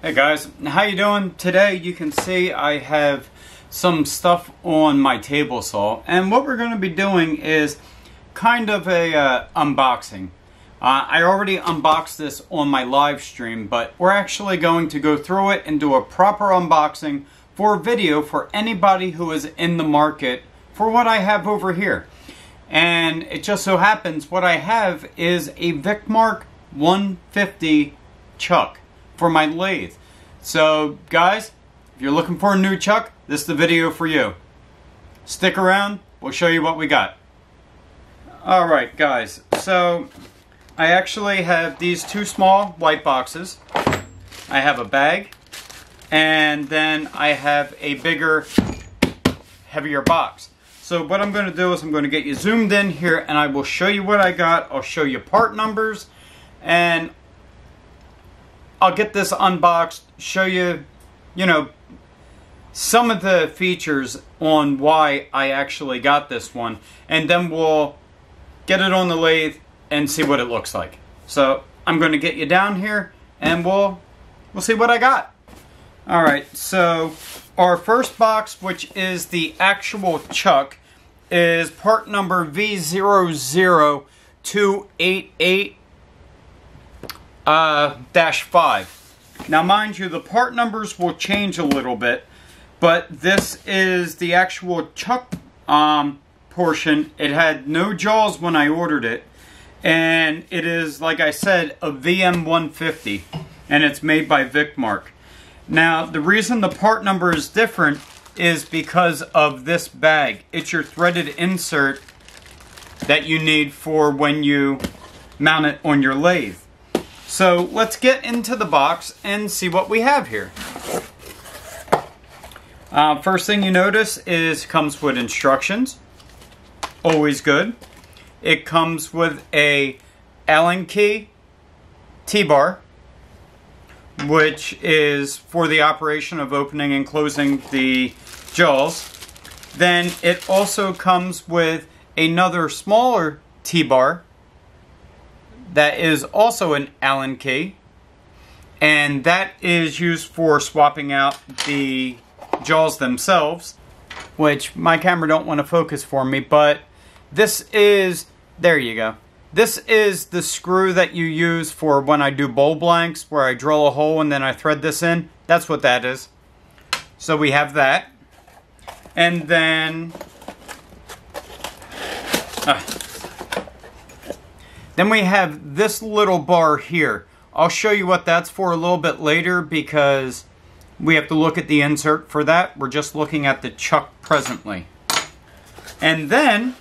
Hey guys, how you doing? Today you can see I have some stuff on my table saw, and what we're going to be doing is kind of a unboxing. I already unboxed this on my live stream, but we're actually going to go through it and do a proper unboxing for a video for anybody who is in the market for what I have over here. And it just so happens what I have is a Vicmarc 150 chuck for my lathe. So guys, if you're looking for a new chuck, this is the video for you. Stick around, we'll show you what we got. Alright guys, so I actually have these two small white boxes. I have a bag, and then I have a bigger, heavier box. So what I'm going to do is I'm going to get you zoomed in here and I will show you what I got. I'll show you part numbers, and I'll get this unboxed, show you, some of the features on why I actually got this one, and then we'll get it on the lathe and see what it looks like. So I'm going to get you down here and we'll see what I got. Alright, so our first box, which is the actual chuck, is part number V00288-5. Now mind you, the part numbers will change a little bit, but this is the actual chuck portion. It had no jaws when I ordered it, and it is, like I said, a VM150, and it's made by Vicmarc. Now the reason the part number is different is because of this bag. It's your threaded insert that you need for when you mount it on your lathe. So let's get into the box and see what we have here. First thing you notice is it comes with instructions. Always good. It comes with a Allen key T-bar, which is for the operation of opening and closing the jaws. Then it also comes with another smaller T-bar that is also an Allen key, and that is used for swapping out the jaws themselves, which my camera don't want to focus for me, but this is, there you go. This is the screw that you use for when I do bowl blanks, where I drill a hole and then I thread this in. That's what that is. So we have that. And then we have this little bar here. I'll show you what that's for a little bit later because we have to look at the insert for that. We're just looking at the chuck presently. And then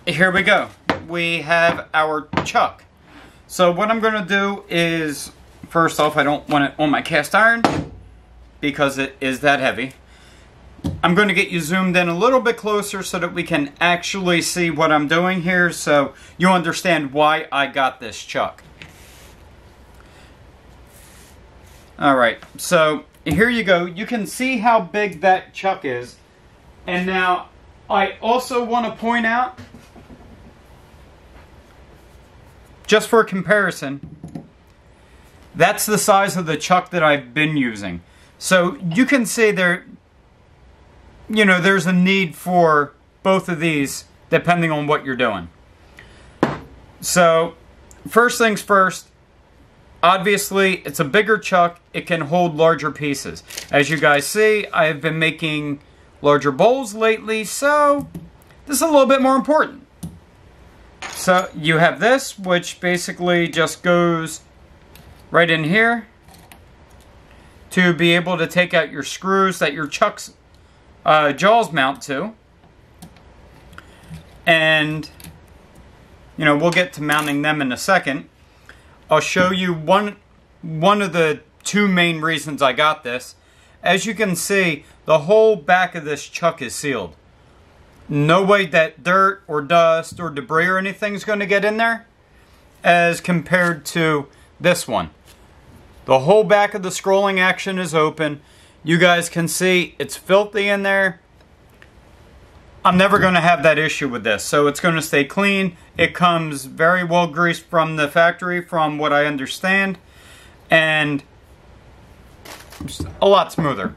here we go. We have our chuck. So what I'm going to do is, first off, I don't want it on my cast iron because it is that heavy. I'm going to get you zoomed in a little bit closer so that we can actually see what I'm doing here, so you understand why I got this chuck. Alright, so here you go. You can see how big that chuck is. And now I also want to point out, just for comparison, that's the size of the chuck that I've been using. So you can see there, there's a need for both of these depending on what you're doing. So first things first, obviously it's a bigger chuck. It can hold larger pieces. As you guys see, I've been making larger bowls lately, so this is a little bit more important. So you have this, which basically just goes right in here to be able to take out your screws that your chuck's jaws mount to. And we'll get to mounting them in a second. I'll show you one of the two main reasons I got this. As you can see, the whole back of this chuck is sealed. No way that dirt or dust or debris or anything is going to get in there as compared to this one. The whole back of the scrolling action is open. You guys can see it's filthy in there. I'm never going to have that issue with this. So it's going to stay clean. It comes very well greased from the factory, from what I understand. And a lot smoother.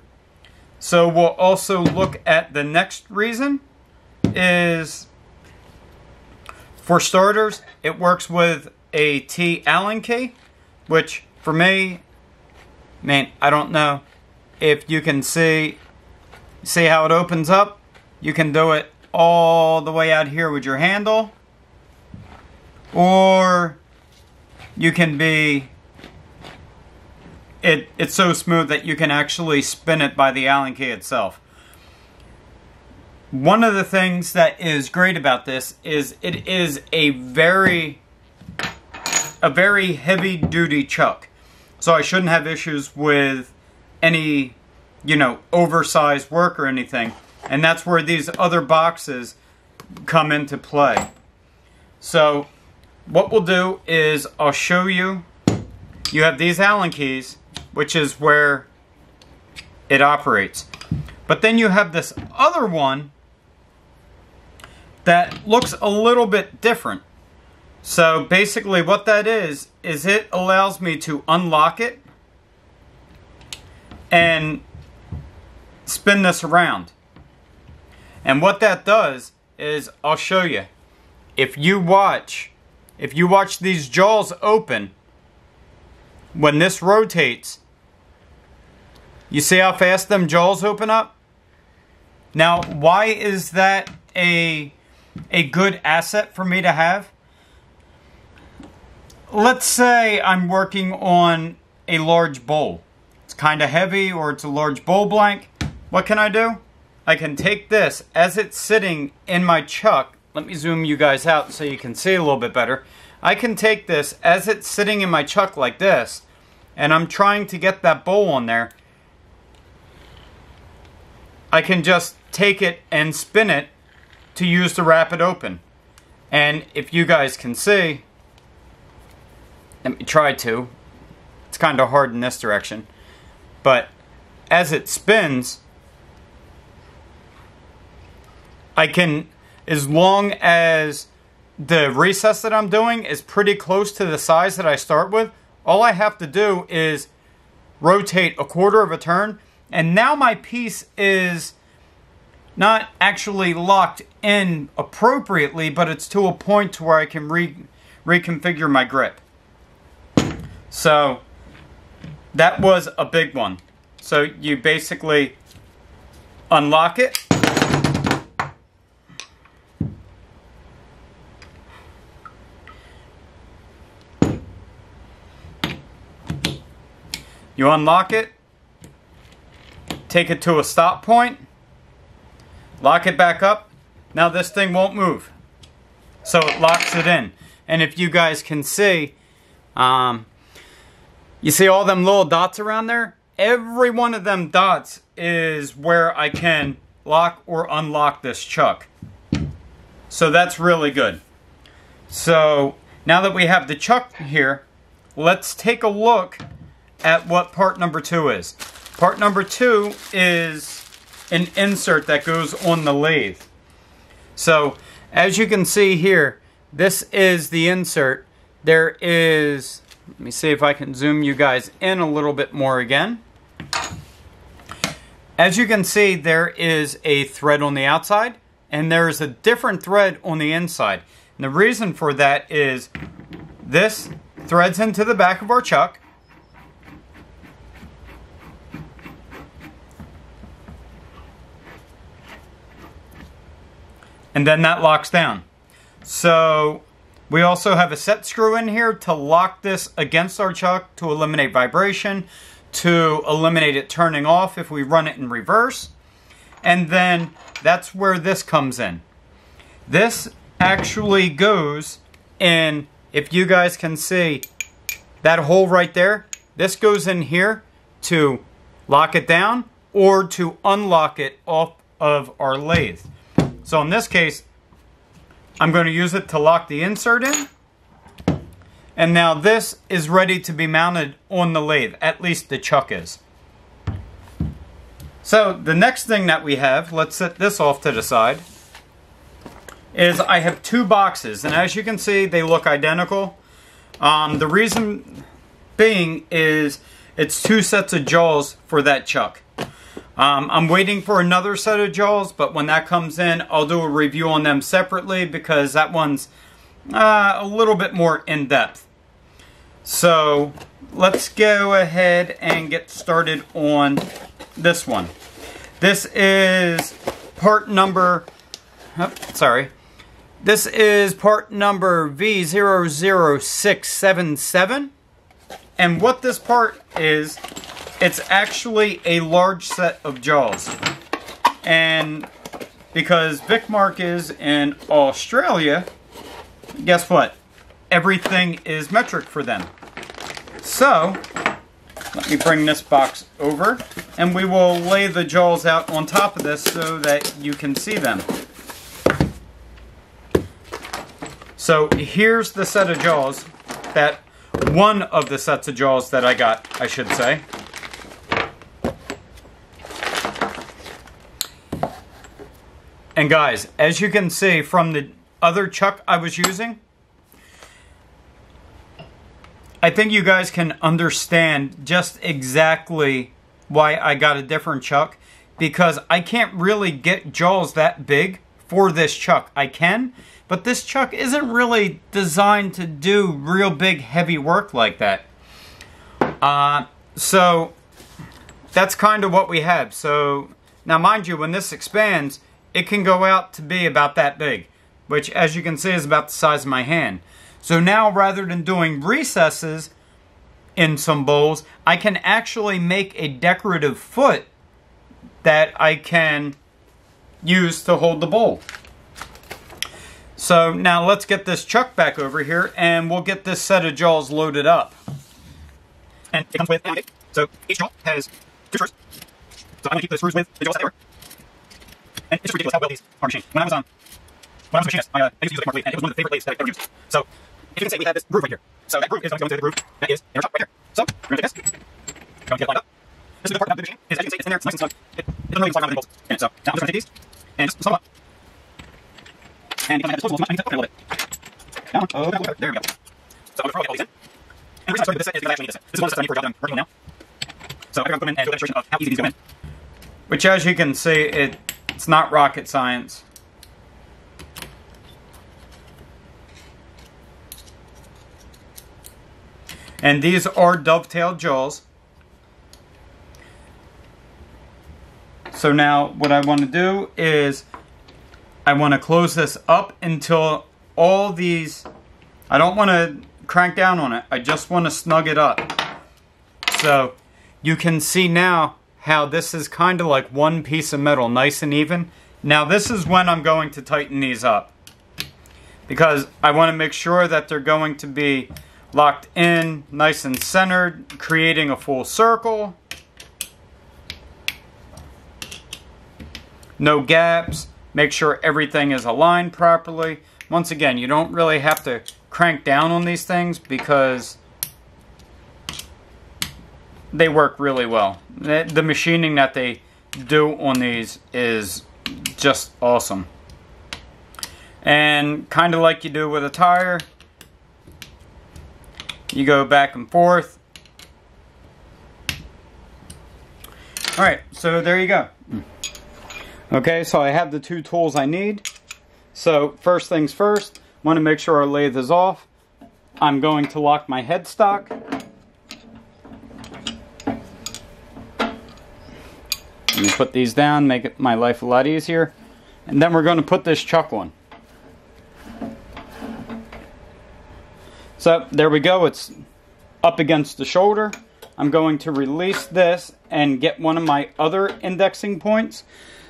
So we'll also look at the next reason is, for starters, it works with a T Allen key, which for me, man, I don't know if you can see how it opens up. You can do it all the way out here with your handle, or you can be, it's so smooth that you can actually spin it by the Allen key itself. One of the things that is great about this is it is a very heavy duty chuck. So I shouldn't have issues with any, you know, oversized work or anything. And that's where these other boxes come into play. So what we'll do is I'll show you. You have these Allen keys, which is where it operates. But then you have this other one that looks a little bit different. So basically what that is it allows me to unlock it and spin this around. And what that does is, I'll show you. If you watch these jaws open, when this rotates, you see how fast them jaws open up? Now, why is that a good asset for me to have? Let's say I'm working on a large bowl. It's kind of heavy, or it's a large bowl blank. What can I do? I can take this as it's sitting in my chuck. Let me zoom you guys out so you can see a little bit better. I can take this as it's sitting in my chuck like this, and I'm trying to get that bowl on there. I can just take it and spin it to use to wrap it open. And if you guys can see, let me try to. It's kind of hard in this direction. But as it spins, I can, as long as the recess that I'm doing is pretty close to the size that I start with, all I have to do is rotate a quarter of a turn, and now my piece is not actually locked in appropriately, but it's to a point to where I can reconfigure my grip. So that was a big one. So you basically unlock it. You unlock it, take it to a stop point, lock it back up. Now this thing won't move. So it locks it in. And if you guys can see, you see all them little dots around there? Every one of them dots is where I can lock or unlock this chuck. So that's really good. So now that we have the chuck here, let's take a look at what part number 2 is. Part number 2 is an insert that goes on the lathe. So as you can see here, this is the insert. There is, let me see if I can zoom you guys in a little bit more again. As you can see, there is a thread on the outside and there is a different thread on the inside. And the reason for that is this threads into the back of our chuck. And then that locks down. So we also have a set screw in here to lock this against our chuck to eliminate vibration, to eliminate it turning off if we run it in reverse. And then that's where this comes in. This actually goes in, if you guys can see that hole right there, this goes in here to lock it down or to unlock it off of our lathe. So in this case, I'm going to use it to lock the insert in. And now this is ready to be mounted on the lathe. At least the chuck is. So the next thing that we have, let's set this off to the side. is I have two boxes, and as you can see, they look identical. The reason being is it's two sets of jaws for that chuck. I'm waiting for another set of jaws, but when that comes in, I'll do a review on them separately because that one's a little bit more in-depth. So let's go ahead and get started on this one. This is part number, This is part number V00677. And what this part is, it's actually a large set of jaws. And because Vicmarc is in Australia, guess what? Everything is metric for them. So, let me bring this box over, and we will lay the jaws out on top of this so that you can see them. So, here's the set of jaws that one of the sets of jaws that I got, I should say. And guys, as you can see from the other chuck I was using, I think you guys can understand just exactly why I got a different chuck, because I can't really get jaws that big for this chuck. I can, but this chuck isn't really designed to do real big heavy work like that. So that's kind of what we have. So now mind you, when this expands, it can go out to be about that big, which as you can see is about the size of my hand. So now rather than doing recesses in some bowls, I can actually make a decorative foot that I can use to hold the bowl. So now let's get this chuck back over here and we'll get this set of jaws loaded up. And it comes with, so each jaw has two screws. So I'm going to keep the screws with the jaws that they were. And it's ridiculous how well these are machined. When I was a machinist, I used to use the Vicmarc lathe, and it was one of the favorite lathes that I ever used. So, if you can see, we have this groove right here. So that groove is going to go into the groove that is in our chuck right here. So, we're going to take this, go and get it lined up. This is the part about the machine, is as you can see, it's in there, it's nice and snug. It doesn't really slide around with any bolts in it. So, now I'm just going to take these, and just snug them up. And because I have disposable so much, I need to open it a little bit. Down, oh, there we go. So I'm going to throw all these in. And the reason I'm starting with this set is because I actually need this set. This is one of the sets I need for a job that I'm working on now. So I figured I'd put them in and do a demonstration of how easy these go in. Which, as you can see, it's not rocket science. And these are dovetail jaws. So now what I want to do is I want to close this up until all these, I don't want to crank down on it, I just want to snug it up. So you can see now how this is kind of like one piece of metal, nice and even. Now this is when I'm going to tighten these up, because I want to make sure that they're going to be locked in, nice and centered, creating a full circle. No gaps. Make sure everything is aligned properly. Once again, you don't really have to crank down on these things because they work really well. The machining that they do on these is just awesome. And kind of like you do with a tire, you go back and forth. Alright, so there you go. Okay, so I have the two tools I need. So first things first, want to make sure our lathe is off. I'm going to lock my headstock. Let me put these down, make it my life a lot easier. And then we're going to put this chuck on. So there we go, it's up against the shoulder. I'm going to release this and get one of my other indexing points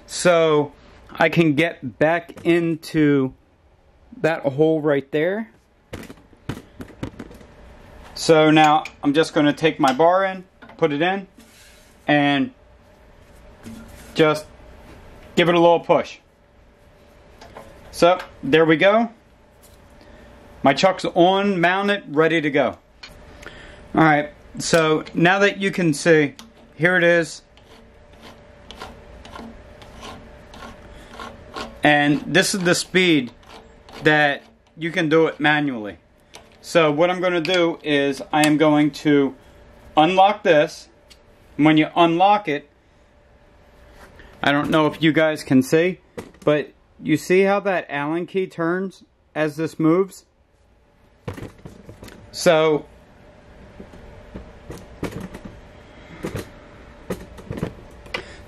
so I can get back into that hole right there. So now I'm just going to take my bar in, put it in, and just give it a little push. So there we go. My chuck's on, mounted, ready to go. Alright, so now that you can see, here it is. And this is the speed that you can do it manually. So what I'm going to do is I am going to unlock this. When you unlock it, I don't know if you guys can see, but you see how that Allen key turns as this moves? So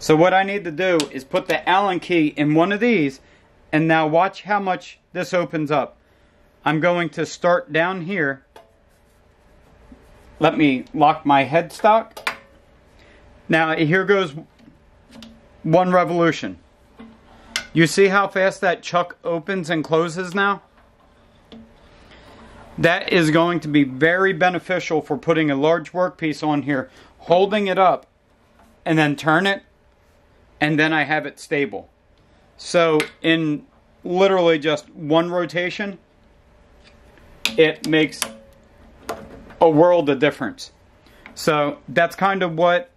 what I need to do is put the Allen key in one of these, and now watch how much this opens up. I'm going to start down here. Let me lock my headstock. Now here goes one revolution. You see how fast that chuck opens and closes now? That is going to be very beneficial for putting a large workpiece on here, holding it up, and then turn it, and then I have it stable. So in literally just one rotation, it makes a world of difference. So that's kind of what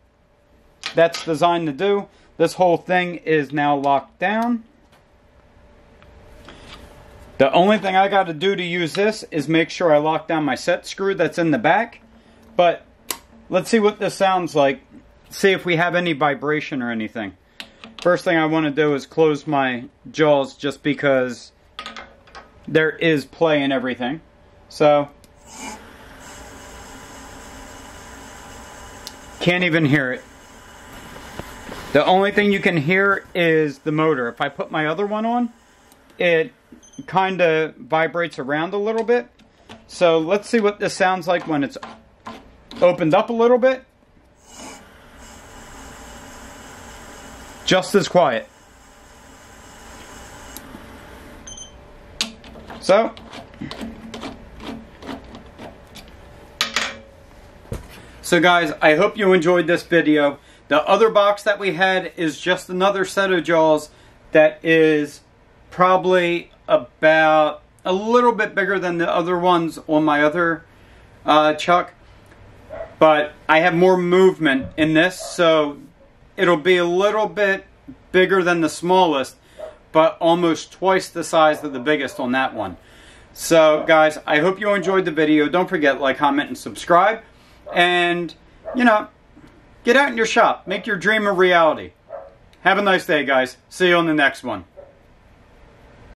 that's designed to do. This whole thing is now locked down. The only thing I got to do to use this is make sure I lock down my set screw that's in the back. But let's see what this sounds like. See if we have any vibration or anything. First thing I want to do is close my jaws, just because there is play in everything. So, can't even hear it. The only thing you can hear is the motor. If I put my other one on, it kind of vibrates around a little bit. So let's see what this sounds like when it's opened up a little bit. Just as quiet. So guys, I hope you enjoyed this video. The other box that we had is just another set of jaws that is probably about a little bit bigger than the other ones on my other chuck. But I have more movement in this, so it'll be a little bit bigger than the smallest, but almost twice the size of the biggest on that one. So guys, I hope you enjoyed the video. Don't forget, like, comment, and subscribe. And, you know, get out in your shop. Make your dream a reality. Have a nice day, guys. See you on the next one.